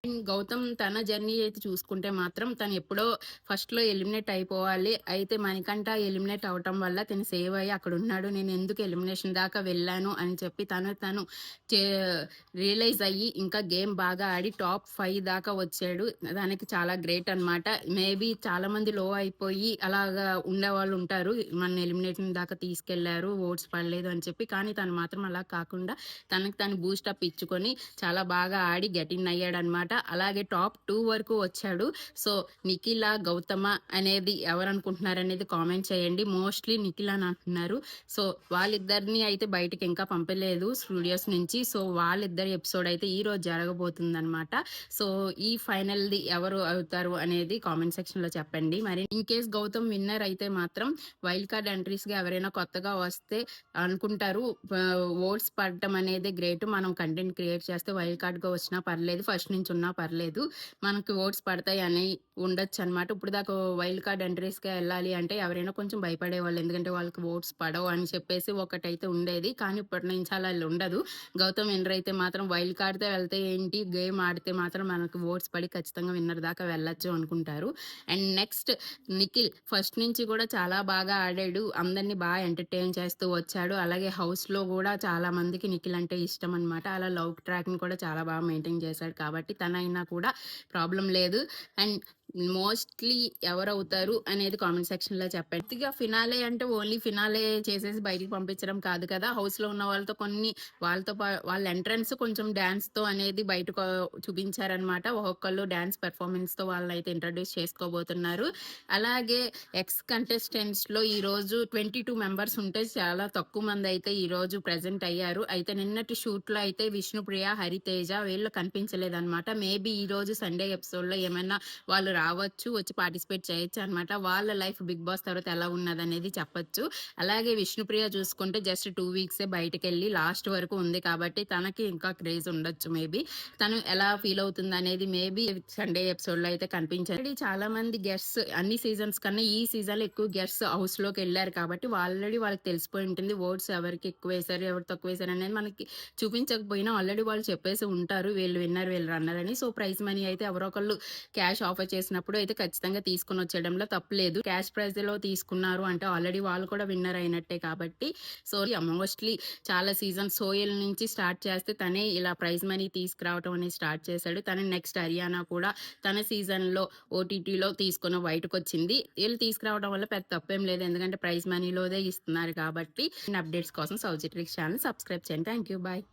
గౌతమ్ తన జర్నీ అయితే చూసుకుంటే మాత్రం తను ఎప్పుడో ఫస్ట్‌లో ఎలిమినేట్ అయిపోవాలి. అయితే మణికంఠ ఎలిమినేట్ అవ్వటం వల్ల తను సేవ్ అయ్యి అక్కడున్నాడు. నేను ఎందుకు ఎలిమినేషన్ దాకా వెళ్ళాను అని చెప్పి తను చే రియలైజ్ అయ్యి ఇంకా గేమ్ బాగా ఆడి టాప్ 5 దాకా వచ్చాడు. దానికి చాలా గ్రేట్ అనమాట. మేబీ చాలామంది లో అయిపోయి అలాగా ఉండేవాళ్ళు ఉంటారు. మనల్ని ఎలిమినేషన్ దాకా తీసుకెళ్లారు. ఓట్స్ పడలేదు అని చెప్పి. కానీ తను మాత్రం అలా కాకుండా తనకి తను బూస్టప్ ఇచ్చుకొని చాలా బాగా ఆడి గెట్ ఇన్ అయ్యాడనమాట. అలాగే టాప్ 2 వరకు వచ్చాడు. సో నిఖిల గౌతమ అనేది ఎవరనుకుంటున్నారనేది కామెంట్ చేయండి. మోస్ట్లీ నిఖిల అని అంటున్నారు. సో వాళ్ళిద్దరిని అయితే బయటకి ఇంకా పంపలేదు స్టూడియోస్ నుంచి. సో వాళ్ళిద్దరి ఎపిసోడ్ అయితే ఈ రోజు జరగబోతుంది అనమాట. సో ఈ ఫైనల్ ది ఎవరు అవుతారు అనేది కామెంట్ సెక్షన్ లో చెప్పండి. మరి ఇన్ కేస్ గౌతమ్ విన్నర్ అయితే మాత్రం వైల్డ్ కార్డ్ ఎంట్రీస్ గా ఎవరైనా కొత్తగా వస్తే అనుకుంటారు ఓట్స్ పడటం అనేది గ్రేట్. మనం కంటెంట్ క్రియేట్ చేస్తే వైల్డ్ కార్డ్ గా వచ్చినా పర్లేదు, ఫస్ట్ నుంచి ఉన్నా పర్లేదు, మనకి ఓట్స్ పడతాయి అని ఉండొచ్చు అనమాట. ఇప్పుడు దాకా వైల్డ్ కార్డ్ ఎంట్రీస్ గా వెళ్ళాలి అంటే ఎవరైనా కొంచెం భయపడేవాళ్ళు, ఎందుకంటే వాళ్ళకి ఓట్స్ పడవు అని చెప్పేసి ఒకటైతే ఉండేది. కానీ ఇప్పటి నుంచి అలా ఉండదు. గౌతమ్ విన్నర్ అయితే మాత్రం వైల్డ్ కార్డ్ తో వెళ్తే ఏంటి, గేమ్ ఆడితే మాత్రం మనకు ఓట్స్ పడి ఖచ్చితంగా విన్నర్ దాకా వెళ్ళొచ్చు అనుకుంటారు. అండ్ నెక్స్ట్ నిఖిల్ ఫస్ట్ నుంచి కూడా చాలా బాగా ఆడాడు, అందరినీ బాగా ఎంటర్టైన్ చేస్తూ వచ్చాడు. అలాగే హౌస్ లో కూడా చాలా మందికి నిఖిల్ అంటే ఇష్టం అనమాట. అలా లవ్ ట్రాక్ ని కూడా చాలా బాగా మెయింటైన్ చేశాడు కాబట్టి తనైనా కూడా ప్రాబ్లం లేదు. అండ్ మోస్ట్లీ ఎవరవుతారు అనేది కామెంట్ సెక్షన్ లో చెప్పండి. ఇక ఫినాలే అంటే ఓన్లీ ఫినాలే చేసేసి బయటికి పంపించడం కాదు కదా. హౌస్ లో ఉన్న వాళ్ళతో వాళ్ళ ఎంట్రన్స్ కొంచెం డాన్స్ తో అనేది బయటకు చూపించారనమాట. ఒక్కొక్కళ్ళు డాన్స్ పెర్ఫార్మెన్స్ తో వాళ్ళని అయితే ఇంట్రడ్యూస్ చేసుకోబోతున్నారు. అలాగే ఎక్స్ కంటెస్టెంట్స్ లో ఈ రోజు 22 మెంబర్స్ ఉంటే చాలా తక్కువ మంది అయితే ఈ రోజు ప్రెసెంట్ అయ్యారు. అయితే నిన్నటి షూట్ లో అయితే విష్ణుప్రియ, హరితేజ వీళ్ళు కనిపించలేదన్నమాట. మేబీ ఈ రోజు సండే ఎపిసోడ్ లో ఏమైనా వాళ్ళు రావచ్చు, వచ్చి పార్టిసిపేట్ చేయొచ్చు అనమాట. వాళ్ళ లైఫ్ బిగ్ బాస్ తర్వాత ఎలా ఉన్నది అనేది చెప్పొచ్చు. అలాగే విష్ణుప్రియ చూసుకుంటే జస్ట్ 2 వీక్సే బయటకు వెళ్ళి లాస్ట్ వరకు ఉంది కాబట్టి తనకి ఇంకా క్రేజ్ ఉండొచ్చు. మేబీ తను ఎలా ఫీల్ అవుతుంది అనేది మేబీ సండే ఎపిసోడ్ లో అయితే కనిపించండి. చాలా మంది గెస్ట్స్ అన్ని సీజన్స్ కన్నా ఈ సీజన్ లో ఎక్కువ గెస్ట్స్ హౌస్ లోకి వెళ్ళారు కాబట్టి ఆల్రెడీ వాళ్ళకి తెలిసిపోయి ఉంటుంది ఓట్స్ ఎవరికి ఎక్కువ వేశారు, ఎవరు తక్కువ వేశారు అనేది. మనకి చూపించకపోయినా ఆల్రెడీ వాళ్ళు చెప్పేసి ఉంటారు వీళ్ళు విన్నర్, వీళ్ళు రన్నర్ అని. సో ప్రైజ్ మనీ అయితే ఎవరో ఒకళ్ళు క్యాష్ ఆఫర్ చేసినప్పుడు అయితే ఖచ్చితంగా తీసుకుని వచ్చేయడంలో తప్పలేదు. క్యాష్ ప్రైజ్ లో తీసుకున్నారు అంటే ఆల్రెడీ వాళ్ళు కూడా విన్నర్ అయినట్టే కాబట్టి. సో మోస్ట్లీ చాలా సీజన్ సోయల్ నుంచి స్టార్ట్ చేస్తే తనే ఇలా ప్రైజ్ మనీ తీసుకురావటం అనేది స్టార్ట్ చేశాడు. తన నెక్స్ట్ హర్యానా కూడా తన సీజన్ లో ఓటీటీలో తీసుకుని బయటకు వచ్చింది. వీళ్ళు తీసుకురావడం వల్ల పెద్ద తప్పేం లేదు, ఎందుకంటే ప్రైజ్ మనీలోదే ఇస్తున్నారు కాబట్టి. అప్డేట్స్ కోసం సౌజిట్రిక్స్ ఛానల్ సబ్స్క్రైబ్ చేయండి. Thank you, bye.